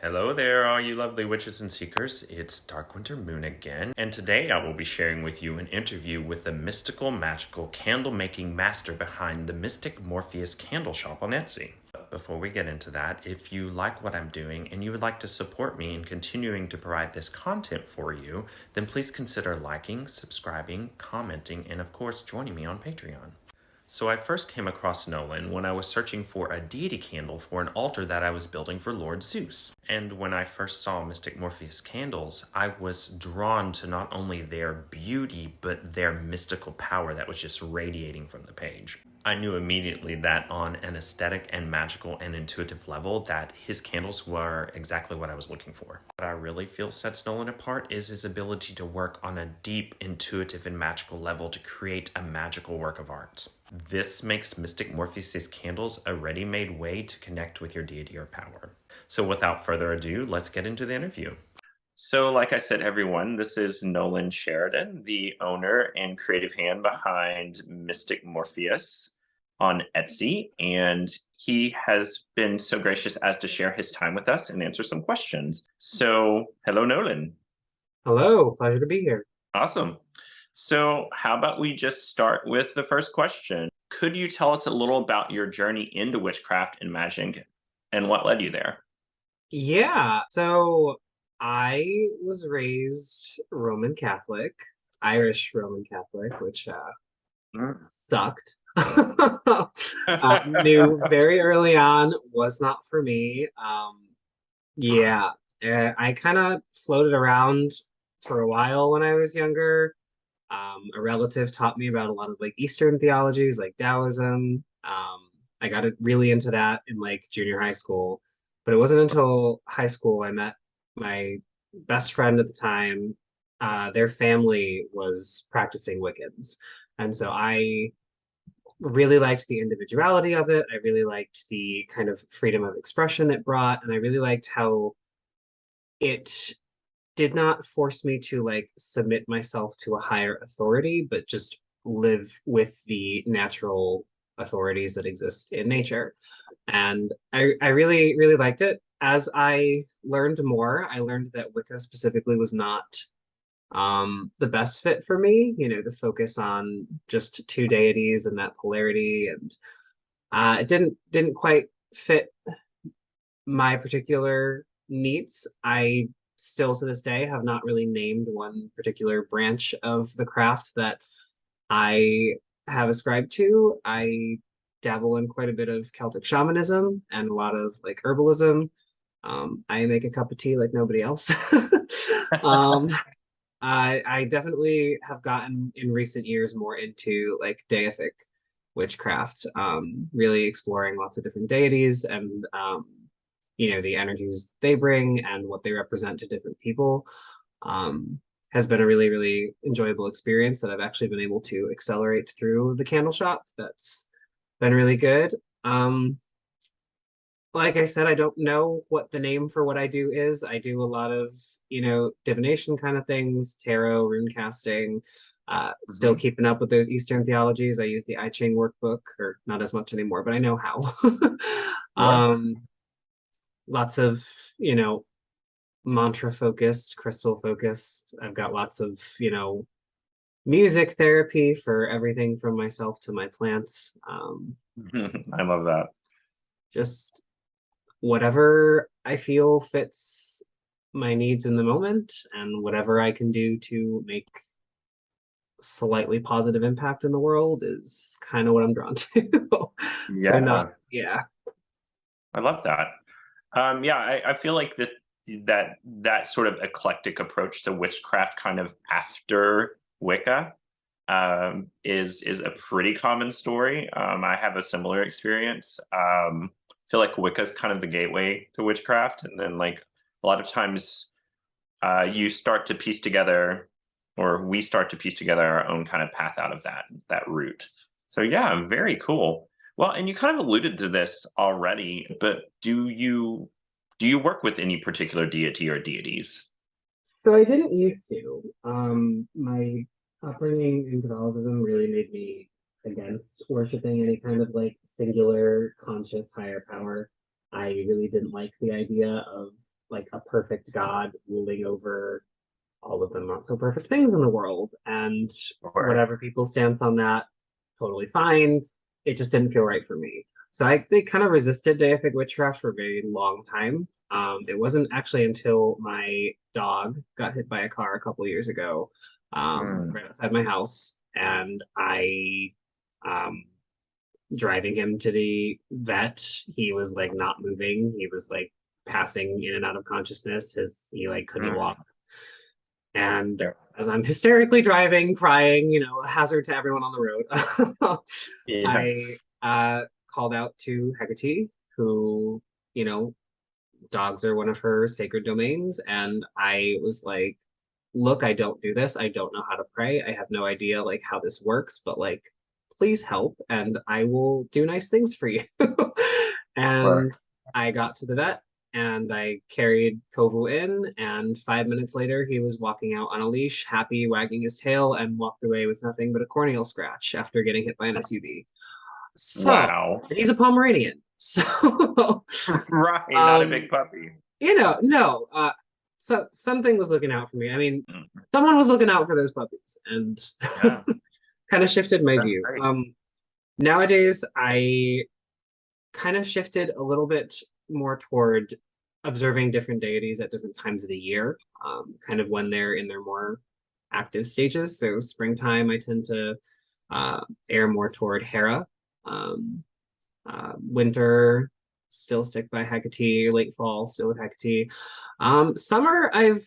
Hello there, all you lovely witches and seekers. It's Dark Winter Moon again, and today I will be sharing with you an interview with the mystical, magical candle making master behind the Mystic Morpheus Candle shop on Etsy. But before we get into that, if you like what I'm doing and you would like to support me in continuing to provide this content for you, then please consider liking, subscribing, commenting, and of course joining me on Patreon. So I first came across Nolan when I was searching for a deity candle for an altar that I was building for Lord Zeus. And when I first saw Mystic Morpheus Candles, I was drawn to not only their beauty, but their mystical power that was just radiating from the page. I knew immediately that on an aesthetic and magical and intuitive level that his candles were exactly what I was looking for. What I really feel sets Nolan apart is his ability to work on a deep, intuitive, and magical level to create a magical work of art. This makes Mystic Morpheus Candles a ready-made way to connect with your deity or power. So without further ado, let's get into the interview. So, like I said, everyone, this is Nolan Sheridan, the owner and creative hand behind Mystic Morpheus on Etsy. And he has been so gracious as to share his time with us and answer some questions. So, hello, Nolan. Hello, pleasure to be here. Awesome. So, how about we just start with the first question? Could you tell us a little about your journey into witchcraft and magic and what led you there? Yeah, so I was raised Roman Catholic, Irish Roman Catholic, which Mm. sucked. Knew very early on was not for me. Yeah, I kind of floated around for a while when I was younger. A relative taught me about a lot of like Eastern theologies, like Taoism. I got really into that in like junior high school, but it wasn't until high school I met my best friend at the time. Their family was practicing Wiccans, and so I really liked the individuality of it. I really liked the kind of freedom of expression it brought, and I really liked how it did not force me to like submit myself to a higher authority, but just live with the natural authorities that exist in nature. And I really, really liked it. As I learned more, I learned that Wicca specifically was not the best fit for me. You know, the focus on just two deities and that polarity, and it didn't quite fit my particular needs. I still to this day have not really named one particular branch of the craft that I have ascribed to. I dabble in quite a bit of Celtic shamanism and a lot of like herbalism. I make a cup of tea like nobody else. um, I definitely have gotten in recent years more into like deific witchcraft, really exploring lots of different deities and you know the energies they bring and what they represent to different people. Has been a really really enjoyable experience that I've actually been able to accelerate through the candle shop. That's been really good. Like I said, I don't know what the name for what I do is. I do a lot of, you know, divination kind of things, tarot, rune casting, still Mhm. keeping up with those Eastern theologies. I use the I Ching workbook, or not as much anymore, but I know how. Yeah. um, Lots of, you know, mantra focused, crystal focused. I've got lots of, you know, music therapy for everything from myself to my plants. I love that. Just whatever I feel fits my needs in the moment and whatever I can do to make slightly positive impact in the world is kind of what I'm drawn to. So not, Yeah, yeah. I love that. Yeah, I feel like that sort of eclectic approach to witchcraft, kind of after Wicca, is a pretty common story. I have a similar experience. I feel like Wicca is kind of the gateway to witchcraft, and then like a lot of times, you start to piece together, or we start to piece together our own kind of path out of that route. So yeah, very cool. Well, and you kind of alluded to this already, but do you work with any particular deity or deities? So I didn't used to. My upbringing in Catholicism really made me against worshiping any kind of like singular conscious higher power. I really didn't like the idea of like a perfect god ruling over all of the not so perfect things in the world. And Or whatever people stance on that, totally fine. It just didn't feel right for me. So I they kind of resisted deific witchcraft for a very long time. It wasn't actually until my dog got hit by a car a couple years ago, mm, right outside my house, and I um, driving him to the vet. He was like not moving. He was like passing in and out of consciousness. He like couldn't walk. mm, And yeah, as I'm hysterically driving, crying, a hazard to everyone on the road, yeah, I called out to Hecate, who, you know, dogs are one of her sacred domains. And I was like, look, I don't do this. I don't know how to pray. I have no idea like how this works, but like, please help and I will do nice things for you. or And I got to the vet and I carried Kovu in, and 5 minutes later, he was walking out on a leash, happy, wagging his tail, and walked away with nothing but a corneal scratch after getting hit by an SUV. So, wow. and he's a Pomeranian. So, Right, not a um, big puppy. no, so something was looking out for me. I mean, Mm, someone was looking out for those puppies, and yeah, kind of shifted my that's view. great. Nowadays, I kind of shifted a little bit more toward observing different deities at different times of the year, kind of when they're in their more active stages. So springtime, I tend to err more toward Hera. Um, Winter, still stick by Hecate. Late fall, still with Hecate. Summer, I've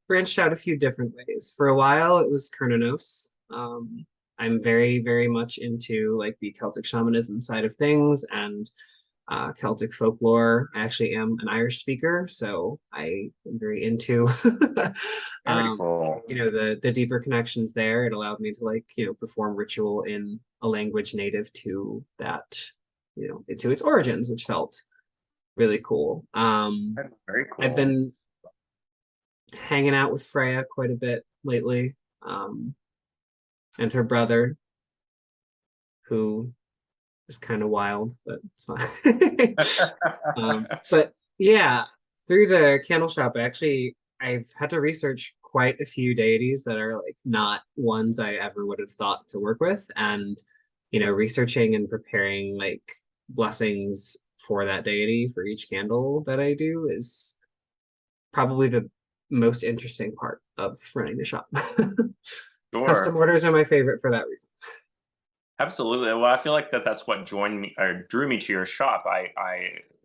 branched out a few different ways. For a while, it was Cernunnos. I'm very, very much into like the Celtic shamanism side of things and Celtic folklore. I actually am an Irish speaker, so I am very into Very um, cool. the deeper connections there. It allowed me to like, perform ritual in a language native to that, to its origins, which felt really cool. That's very I've cool. been hanging out with Freya quite a bit lately, um, and her brother, who is kind of wild, but it's fine. But yeah, through the candle shop, I've had to research quite a few deities that are like not ones I ever would have thought to work with, and researching and preparing like blessings for that deity for each candle that I do is probably the most interesting part of running the shop. Custom Sure. orders are my favorite for that reason. Absolutely. Well, I feel like that's what joined me or drew me to your shop.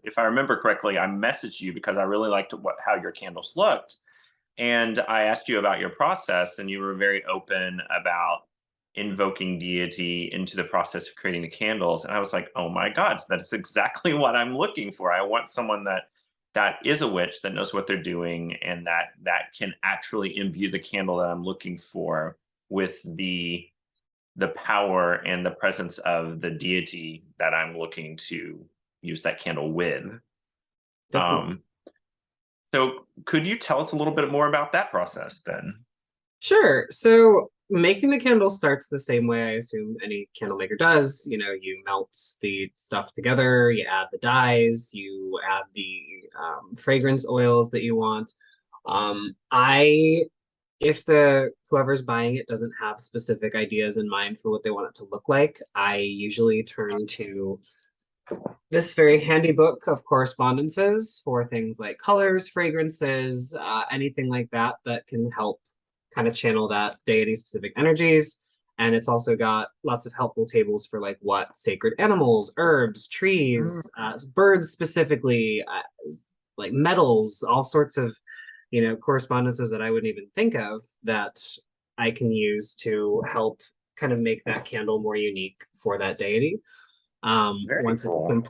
If I remember correctly, I messaged you because I really liked how your candles looked, and I asked you about your process, and you were very open about invoking deity into the process of creating the candles. And I was like, oh my God, that's exactly what I'm looking for. I want someone that is a witch, that knows what they're doing, and that can actually imbue the candle that I'm looking for with the power and the presence of the deity that I'm looking to use that candle with. Definitely. Um, so could you tell us a little bit more about that process then? Sure. So making the candle starts the same way I assume any candle maker does. You melt the stuff together, you add the dyes, you add the fragrance oils that you want. I if the whoever's buying it doesn't have specific ideas in mind for what they want it to look like, I usually turn to this very handy book of correspondences for things like colors, fragrances, anything like that that can help kind of channel that deity specific energies. And it's also got lots of helpful tables for like what sacred animals, herbs, trees, Mm, birds specifically, like metals, all sorts of correspondences that I wouldn't even think of that I can use to help kind of make that candle more unique for that deity. very cool.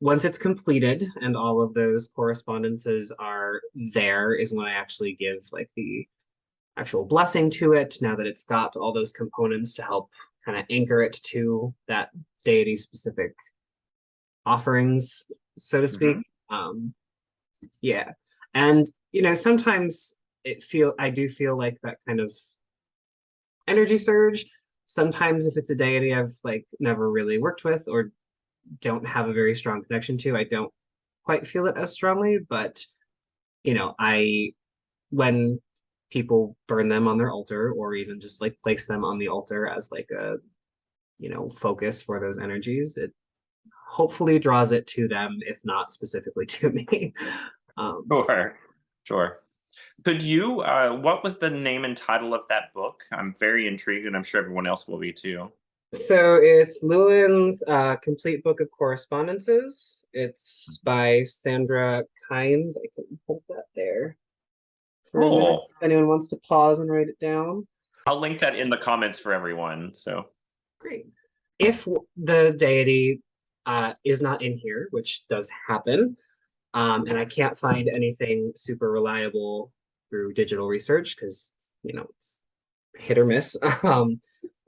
Once it's completed and all of those correspondences are there is when I actually give like the actual blessing to it, now that it's got all those components to help kind of anchor it to that deity specific offerings, so to Hmm. speak. Yeah. And sometimes I do feel like that kind of energy surge. Sometimes if it's a deity I've like never really worked with or don't have a very strong connection to, I don't quite feel it as strongly. But I when people burn them on their altar or even just like place them on the altar as like a, focus for those energies, it hopefully draws it to them, if not specifically to me. um, Sure, sure. Could you, what was the name and title of that book? I'm very intrigued, and I'm sure everyone else will be too. so it's Llewellyn's Complete Book of Correspondences. It's by Sandra Kynes. I can put that there for a minute Cool. if anyone wants to pause and write it down. I'll link that in the comments for everyone. So, Great. If the deity is not in here, which does happen, and I can't find anything super reliable through digital research because, it's hit or miss.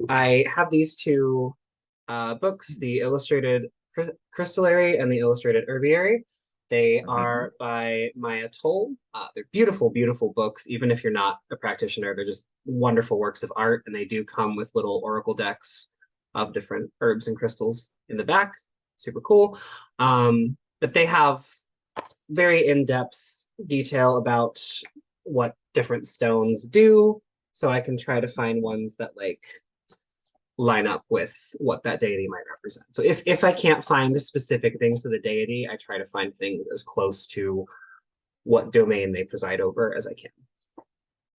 I have these two books, the Illustrated Crystallary and the Illustrated Herbiary. They are by Maya Toll. They're beautiful, beautiful books. Even if you're not a practitioner, they're just wonderful works of art, and they do come with little oracle decks of different herbs and crystals in the back. Super cool. But they have very in-depth detail about what different stones do, so I can try to find ones that like line up with what that deity might represent. So if I can't find specific things to the deity, I try to find things as close to what domain they preside over as I can.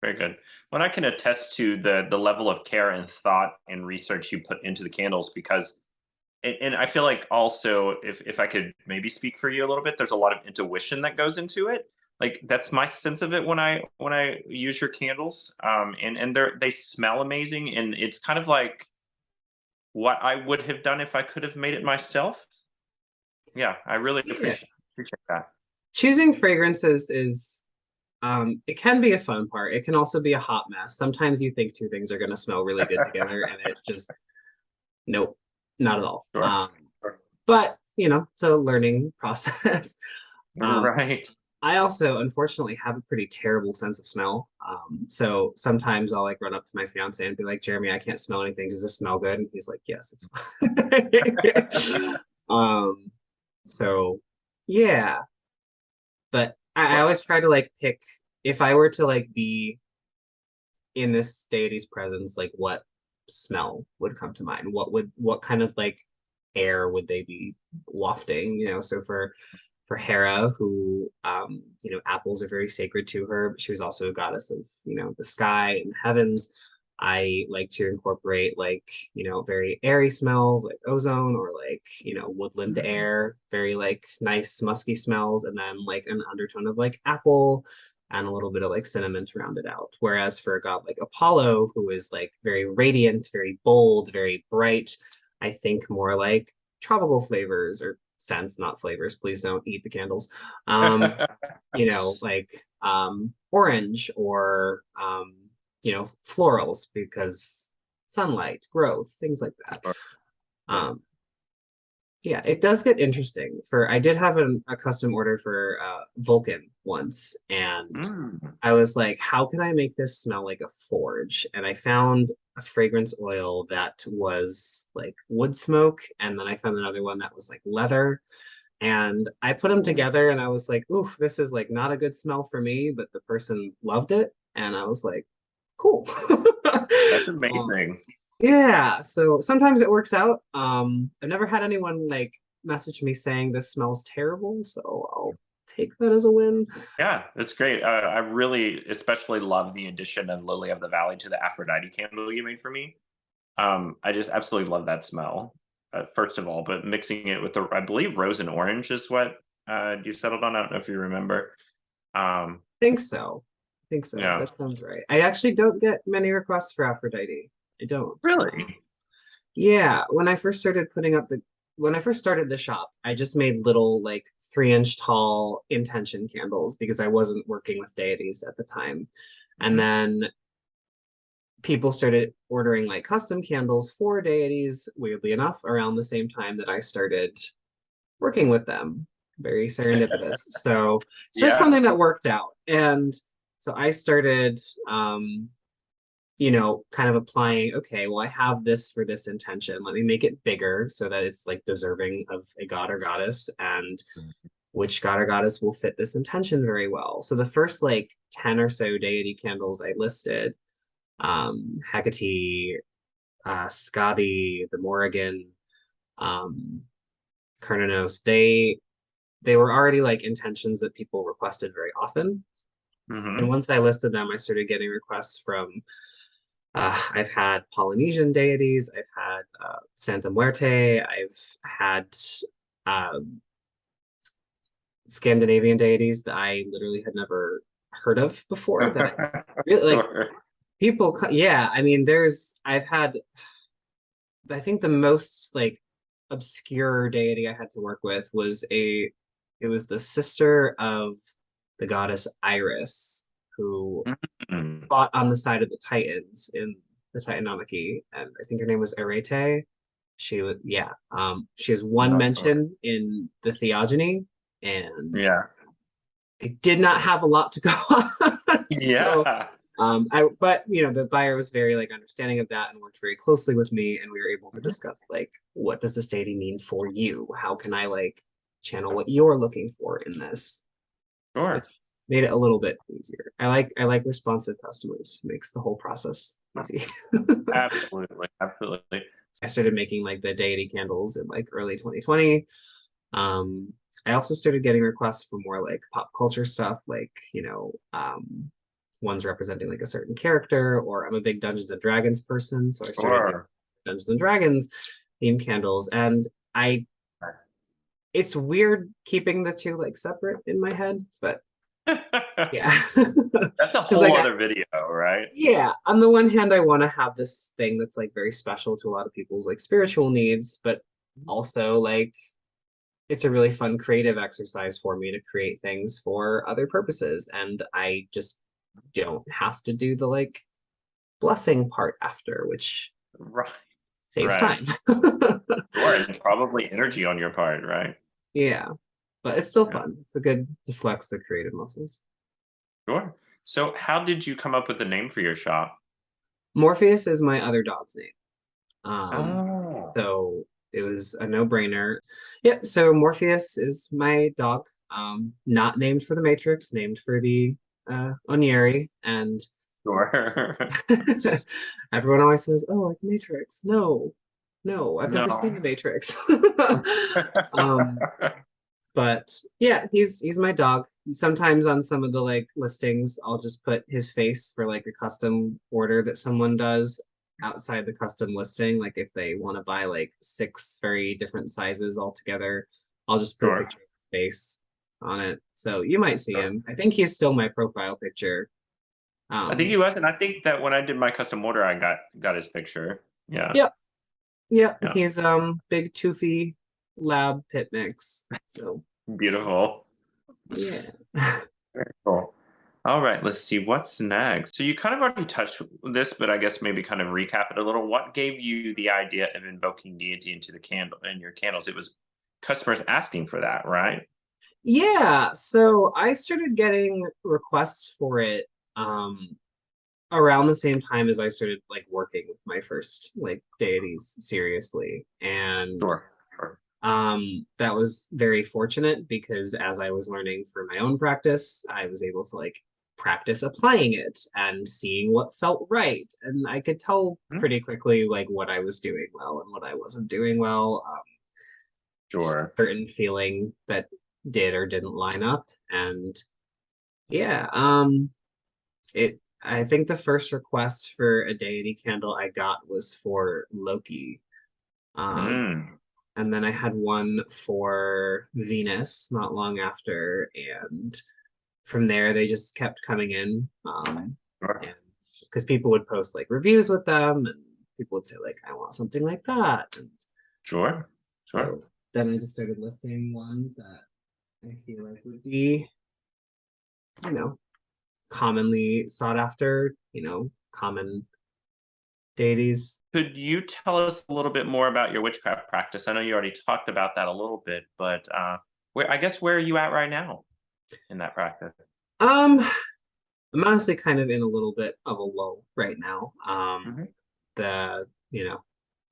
very good. Well, I can attest to the level of care and thought and research you put into the candles because, and I feel like also if I could maybe speak for you a little bit, there's a lot of intuition that goes into it. Like that's my sense of it when I use your candles, and they smell amazing, and it's kind of like what I would have done if I could have made it myself. Yeah, I really Yeah. appreciate that. Choosing fragrances is it can be a fun part. It can also be a hot mess. Sometimes you think two things are going to smell really good together, and it just nope, not at all. Sure. Sure. But it's a learning process. um, Right. I also, unfortunately, have a pretty terrible sense of smell. So sometimes I'll like run up to my fiance and be like, Jeremy, I can't smell anything. Does this smell good? And he's like, yes, it's fine. um, so yeah, but I Well, always try to like pick if I were to like be in this deity's presence, like what smell would come to mind? What kind of like air would they be wafting? So for Hera, who apples are very sacred to her, but she was also a goddess of, the sky and heavens. I like to incorporate like, very airy smells like ozone or like, woodland air, very like nice musky smells, and then like an undertone of like apple and a little bit of like cinnamon to round it out. Whereas for a god like Apollo, who is like very radiant, very bold, very bright, I think more like tropical flavors or scents, not flavors. Please don't eat the candles. Like orange or florals because sunlight, growth, things like that. Um, yeah, it does get interesting. I did have a custom order for Vulcan once, and mm. I was like, how can I make this smell like a forge? And I found a fragrance oil that was like wood smoke, and then I found another one that was like leather. And I put them together and I was like, ooh, this is like not a good smell for me, but the person loved it. And I was like, cool. That's Um, amazing. yeah, so sometimes it works out. I've never had anyone like message me saying this smells terrible, so I'll take that as a win. Yeah, that's great. I really especially love the addition of Lily of the Valley to the Aphrodite candle you made for me. I just absolutely love that smell, first of all, but mixing it with I believe rose and orange is what you settled on. I don't know if you remember. Um, Think so. I think so. yeah, That sounds right. I actually don't get many requests for Aphrodite. I don't. really. Yeah, when I first started the shop, I just made little like 3-inch tall intention candles because I wasn't working with deities at the time. And Mhm. then people started ordering like custom candles for deities, weirdly enough, around the same time that I started working with them. Very serendipitous. So it's just Yeah. something that worked out. And so I started kind of applying, okay, well, I have this for this intention. Let me make it bigger so that it's like deserving of a god or goddess. And which god or goddess will fit this intention very well. So the first like 10 or so deity candles I listed, Hecate, Skadi, the Morrigan, um, Cernunnos, they were already like intentions that people requested very often. And Mm-hmm. once I listed them, I started getting requests from I've had Polynesian deities, I've had Santa Muerte, I've had uh, Scandinavian deities that I literally had never heard of before that I really like Sure. yeah, I mean I've had I think the most like obscure deity I had to work with was it was the sister of the goddess Iris who Mm. fought on the side of the Titans in the Titanomachy, and I think her name was Arete. She was yeah. She has one Not sure. mention in the Theogony, and Yeah. it did not have a lot to go on. So Yeah. but the buyer was very like understanding of that and worked very closely with me, and we were able to Mhm. discuss like what does this deity mean for you? How can I like channel what you're looking for in this? Sure. Which made it a little bit easier. I like responsive customers. Makes the whole process easy. Absolutely. Absolutely. I started making like the deity candles in like early 2020. I also started getting requests for more like pop culture stuff, like, ones representing like a certain character, or I'm a big Dungeons and Dragons person, so I started making Sure. Dungeons and Dragons theme candles. And I it's weird keeping the two like separate in my head, but yeah. That's a Because whole like other video, right? yeah, on the one hand, I want to have this thing that's like very special to a lot of people's like spiritual needs, but also like it's a really fun creative exercise for me to create things for other purposes. And I just don't have to do the like blessing part after, which Right. saves Right. time. Sure. And probably energy on your part, right? Yeah, but it's still Yeah. fun. It's a good to flex the creative muscles. Sure. So how did you come up with the name for your shop? Morpheus is my other dog's name. Oh. So it was a no-brainer. Yep, so Morpheus is my dog. Not named for the Matrix, named for the Onieri. And Sure. everyone always says, "Oh, like the Matrix." No, no, I've never seen No. the Matrix. um, but yeah, he's my dog. Sometimes on some of the like listings, I'll just put his face for like a custom order that someone does outside the custom listing. Like if they want to buy like six very different sizes all together, I'll just put a Sure. picture of his face on it. So you might see Sure. him. I think he's still my profile picture. I think he Um, was, and I think that when I did my custom order, I got his picture. Yeah. yep, yep. Yeah. He's big toothy lab pit mix. So Beautiful. yeah. Very cool. All right, let's see what's next. So you kind of already touched this, but I guess maybe kind of recap it a little. What gave you the idea of invoking deity into the candle in your candles? It was customers asking for that, right? Yeah, so I started getting requests for it around the same time as I started like working with my first like deities seriously. And Sure. Sure. that was very fortunate because as I was learning for my own practice, I was able to like practice applying it and seeing what felt right. And I could tell Mhm. pretty quickly like what I was doing well and what I wasn't doing well. Just a Sure. certain feeling that did or didn't line up. And yeah, it I think the first request for a deity candle I got was for Loki. Um, Mm. and then I had one for Venus not long after, and from there they just kept coming in. Sure. And because people would post like reviews with them, and people would say like, "I want something like that," and Sure. Sure. so then I just started listing ones that I feel like would be, you know, commonly sought after, common deities. Could you tell us a little bit more about your witchcraft practice? I know you already talked about that a little bit, but where are you at right now in that practice? Um, I'm honestly kind of in a little bit of a lull right now. Hmm. The,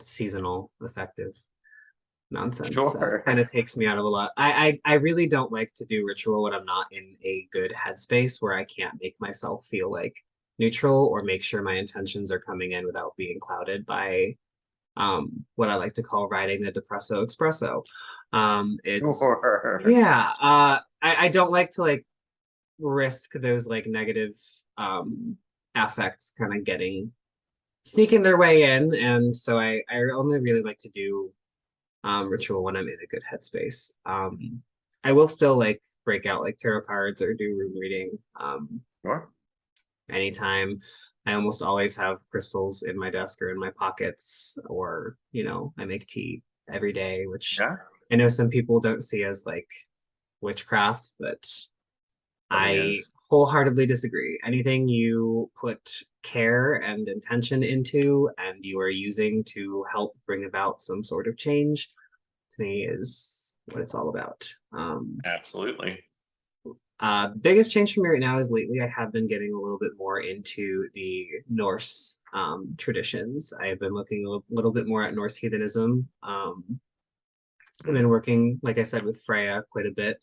seasonal effective nonsense. Sure. Kind of takes me out of a lot. I really don't like to do ritual when I'm not in a good headspace where I can't make myself feel like neutral or make sure my intentions are coming in without being clouded by what I like to call riding the depresso espresso. It's Sure. yeah, I don't like to like risk those like negative affects kind of getting sneaking their way in, and so I only really like to do ritual when I'm in a good headspace. I will still like break out like tarot cards or do room reading Sure. anytime. I almost always have crystals in my desk or in my pockets, or I make tea every day, which Yeah. I know some people don't see as like witchcraft, but Really I is. wholeheartedly disagree. Anything you put care and intention into and you are using to help bring about some sort of change, to me, is what it's all about. Absolutely. Biggest change for me right now is lately I have been getting a little bit more into the Norse traditions. I have been looking a little bit more at Norse heathenism. I've been working, like I said, with Freya quite a bit.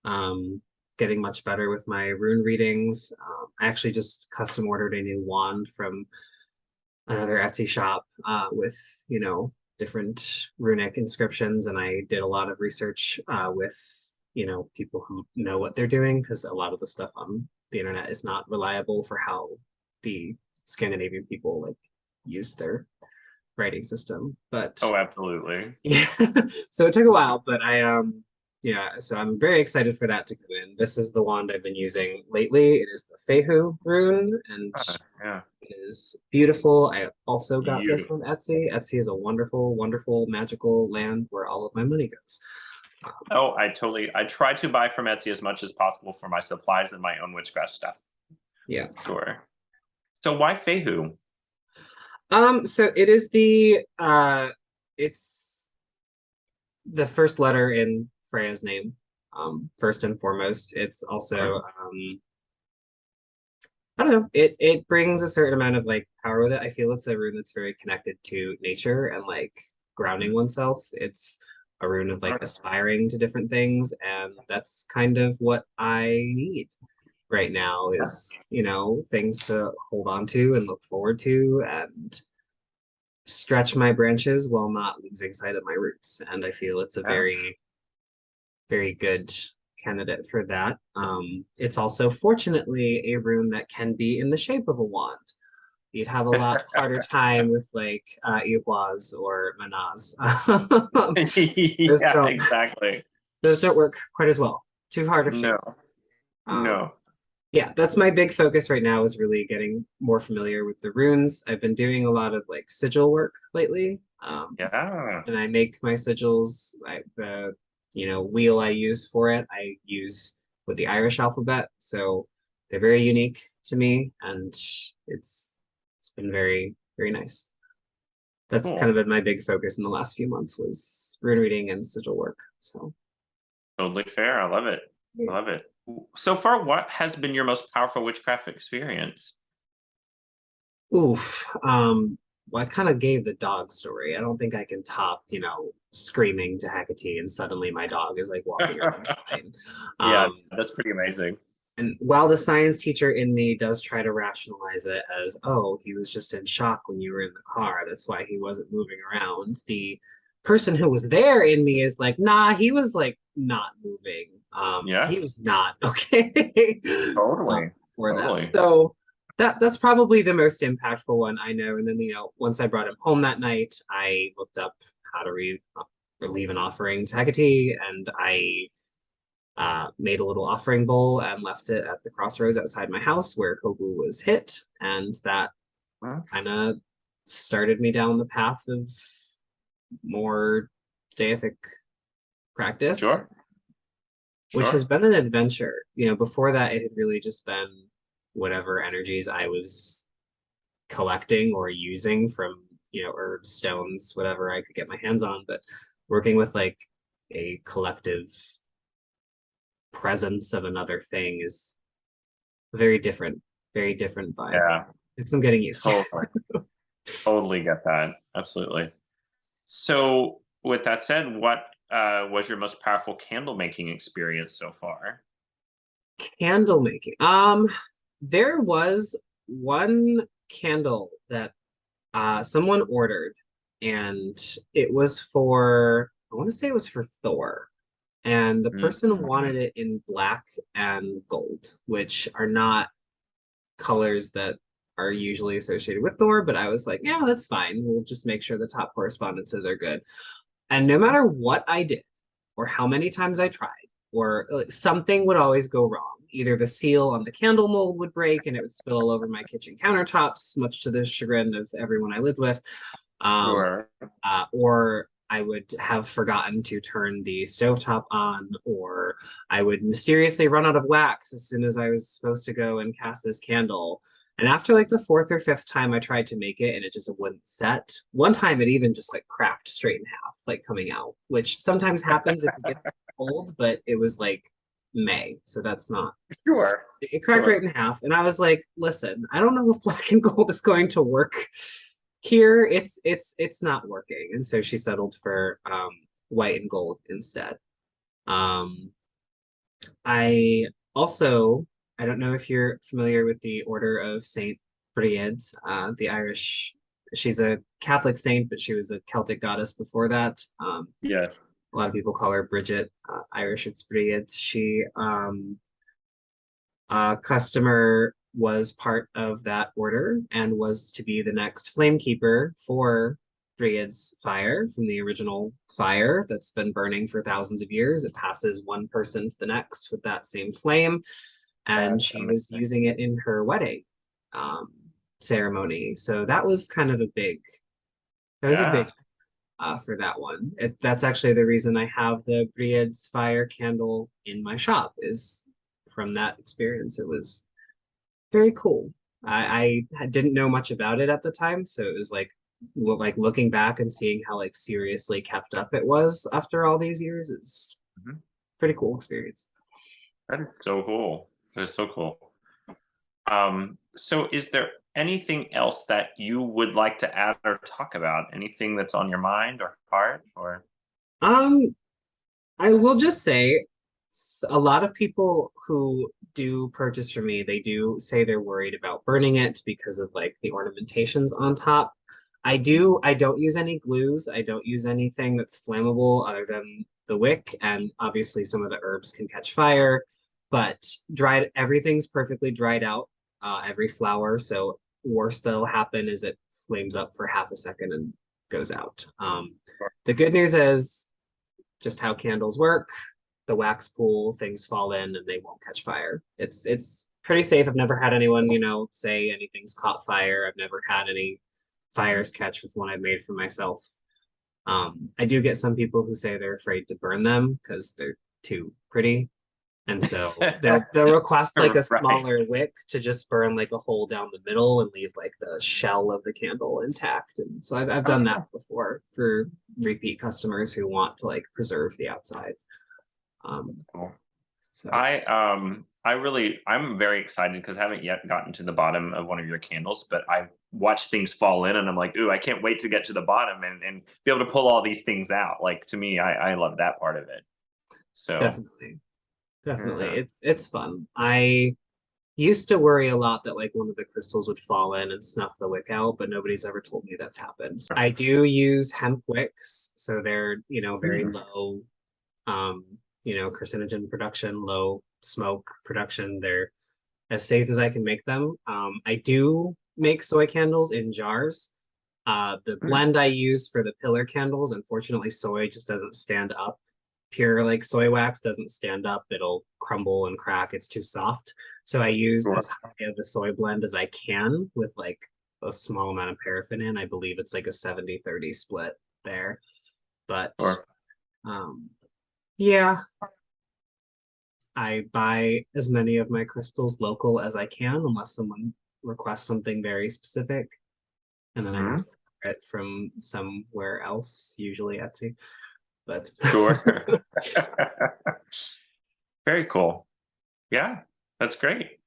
Um, Getting much better with my rune readings. I actually just custom ordered a new wand from another Etsy shop with, different runic inscriptions. And I did a lot of research with, people who know what they're doing, because a lot of the stuff on the internet is not reliable for how the Scandinavian people like use their writing system. But Oh, absolutely. yeah, so it took a while, but yeah, so I'm very excited for that to come in. This is the wand I've been using lately. It is the Fehu rune, and Yeah. it is beautiful. I also got this Beautiful. on Etsy. Etsy is a wonderful, wonderful, magical land where all of my money goes. Oh, I try to buy from Etsy as much as possible for my supplies and my own witchcraft stuff. Yeah. Sure. So why Fehu? So it is it's the first letter in Freya's name. First and foremost. It's also Sure. I don't know. It brings a certain amount of like power with it. I feel it's a rune that's very connected to nature and like grounding oneself. It's a rune of like Sure. aspiring to different things, and that's kind of what I need right now is, things to hold on to and look forward to and stretch my branches while not losing sight of my roots. And I feel it's a Yeah. very, very good candidate for that. It's also fortunately a rune that can be in the shape of a wand. You'd have a lot harder time with like Iwaz or Manaz. those Yeah, don't exactly. those don't work quite as well. Too hard of No, shape. Um, no. yeah, that's my big focus right now is really getting more familiar with the runes. I've been doing a lot of like sigil work lately. Yeah. And I make my sigils. The wheel I use for it, I use with the Irish alphabet, so they're very unique to me, and it's been very very nice. That's kind of Cool. been my big focus in the last few months was rune reading and sigil work. So Totally fair. I love it. I love it. So far, what has been your most powerful witchcraft experience? oof. Well, I kind of gave the dog story. I don't think I can top, screaming to Hecate and suddenly my dog is like walking around fine. Yeah, Um, that's pretty amazing. And while the science teacher in me does try to rationalize it as, oh, he was just in shock when you were in the car, that's why he wasn't moving around. The person who was there in me is like, nah, he was like not moving. Yeah, He was not okay totally. for that. Totally. So that's probably the most impactful one I know. And then once I brought him home that night, I looked up how to read or leave an offering to Hecate, and I made a little offering bowl and left it at the crossroads outside my house where Kobu was hit. And that Huh? kind of started me down the path of more deific practice, Sure. which has Sure. been an adventure. Before that, it had really just been whatever energies I was collecting or using from, herbs, stones, whatever I could get my hands on. But working with like a collective presence of another thing is very different, very different vibe. Yeah, It's some getting used to. totally. Totally get that. Absolutely. So with that said, what was your most powerful candle making experience so far? Candle making. There was one candle that someone ordered, and it was for, I want to say it was for Thor. And the person wanted Mhm. it in black and gold, which are not colors that are usually associated with Thor, but I was like, yeah, that's fine. We'll just make sure the top correspondences are good. And no matter what I did, or how many times I tried, or like, something would always go wrong. Either the seal on the candle mold would break and it would spill all over my kitchen countertops, much to the chagrin of everyone I lived with, um, Sure. or I would have forgotten to turn the stovetop on, or I would mysteriously run out of wax as soon as I was supposed to go and cast this candle. And after like the fourth or fifth time I tried to make it and it just wouldn't set. One time it even just like cracked straight in half, like coming out, which sometimes happens if it gets cold, but it was like May, so that's not. Sure. It cracked right Sure. in half, and I was like, "Listen, I don't know if black and gold is going to work here. It's not working." And so she settled for white and gold instead. Um, I also, I don't know if you're familiar with the Order of Saint Bríd, the Irish. She's a Catholic saint, but she was a Celtic goddess before that. Yes. A lot of people call her Bridget. Irish, it's Bríd. She customer was part of that order and was to be the next flamekeeper for Dryad's fire from the original fire that's been burning for thousands of years. It passes one person to the next with that same flame, and That's she was amazing. using it in her wedding um, ceremony. So that was kind of a big. That was a Yeah. big for that one. That's actually the reason I have the Briad's fire candle in my shop is from that experience. It was very cool. I didn't know much about it at the time, so it was like looking back and seeing how like seriously kept up it was after all these years is Mhm. pretty cool experience. That is so cool. That is so cool. So is there anything else that you would like to add or talk about? Anything that's on your mind or heart or Um, I will just say a lot of people who do purchase from me, they do say they're worried about burning it because of like the ornamentations on top. I don't use any glues. I don't use anything that's flammable other than the wick, and obviously some of the herbs can catch fire, but everything's perfectly dried out, every flower. So worst that'll happen is it flames up for half a second and goes out. The good news is just how candles work. The wax pool, things fall in and they won't catch fire. It's pretty safe. I've never had anyone, say anything's caught fire. I've never had any fires catch with one I've made for myself. I do get some people who say they're afraid to burn them because they're too pretty. And so they'll request like a right? smaller wick to just burn like a hole down the middle and leave like the shell of the candle intact. And so I've done that Okay. before for repeat customers who want to like preserve the outside. Um, Cool. so I'm very excited because I haven't yet gotten to the bottom of one of your candles, but I watch things fall in and I'm like, ooh, I can't wait to get to the bottom and be able to pull all these things out. Like to me, I love that part of it. So definitely, definitely, yeah. it's fun. I used to worry a lot that like one of the crystals would fall in and snuff the wick out, but nobody's ever told me that's happened. I do use hemp wicks, so they're very Mm. low um, carcinogen production, low smoke production. They're as safe as I can make them. I do make soy candles in jars. The Mm. blend I use for the pillar candles, unfortunately, soy just doesn't stand up. Pure like soy wax doesn't stand up. It'll crumble and crack. It's too soft. So I use Sure. as high of a soy blend as I can with like a small amount of paraffin in. I believe it's like a 70-30 split there. But Sure. um, yeah, I buy as many of my crystals local as I can, unless someone requests something very specific, and then I have Mhm. to order it from somewhere else, usually Etsy. But Sure. Very cool. Yeah, that's great.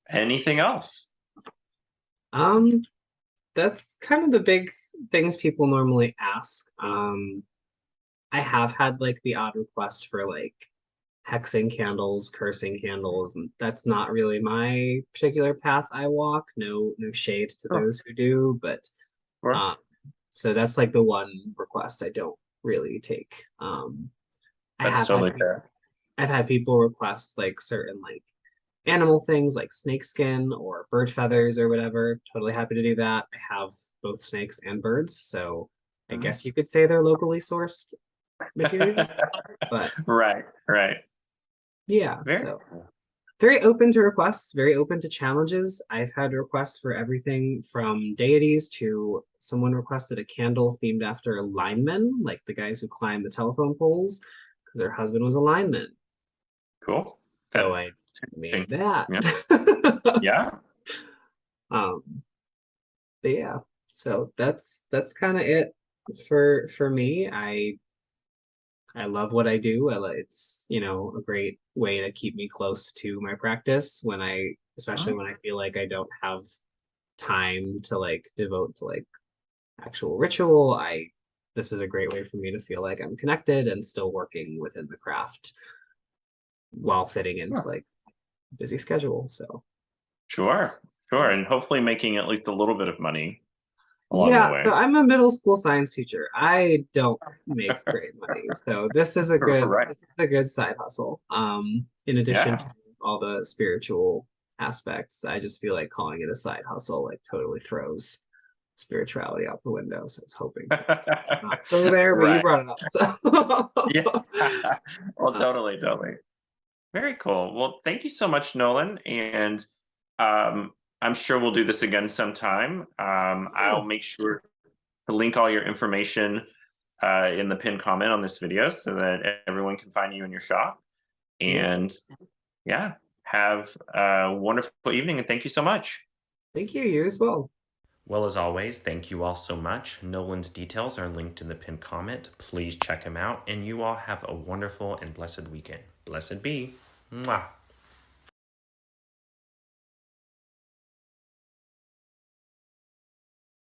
Anything else? um, that's kind of the big things people normally ask. I have had like the odd request for like hexing candles, cursing candles, and that's not really my particular path I walk. No shade to Oh, those who do, but sure. um, so that's like the one request I don't really take. I That's have had totally fair. I've had people request like certain like animal things like snake skin or bird feathers or whatever. Totally happy to do that. I have both snakes and birds, so I Mhm. guess you could say they're locally sourced materials. But Right, right. yeah, Very so cool. very open to requests, very open to challenges. I've had requests for everything from deities to someone requested a candle themed after linemen, like the guys who climb the telephone poles, because their husband was a lineman. Cool. So That I made interesting. that. Yeah. Yeah. um, but yeah, so that's kind of it for me. I love what I do. It's, a great way to keep me close to my practice especially Mhm. when I feel like I don't have time to like devote to like actual ritual. This is a great way for me to feel like I'm connected and still working within the craft while fitting into Sure. like busy schedule. So Sure. Sure. And hopefully making at least a little bit of money along the yeah, so way. I'm a middle school science teacher. I don't make great money. So Right. this is a good side hustle. In addition to Yeah. all the spiritual aspects, I just feel like calling it a side hustle like totally throws spirituality out the window. So I was hoping to not go there, but you Right. brought it up. So Yeah. Well, uh, totally, totally. Very cool. Well, thank you so much, Nolan. And um, I'm sure we'll do this again sometime. yeah, I'll make sure to link all your information in the pinned comment on this video so that everyone can find you in your shop. yeah. And yeah, have a wonderful evening and thank you so much. Thank you. You as well. Well, as always, thank you all so much. Nolan's details are linked in the pinned comment. Please check him out, and you all have a wonderful and blessed weekend. Blessed be. Mwah.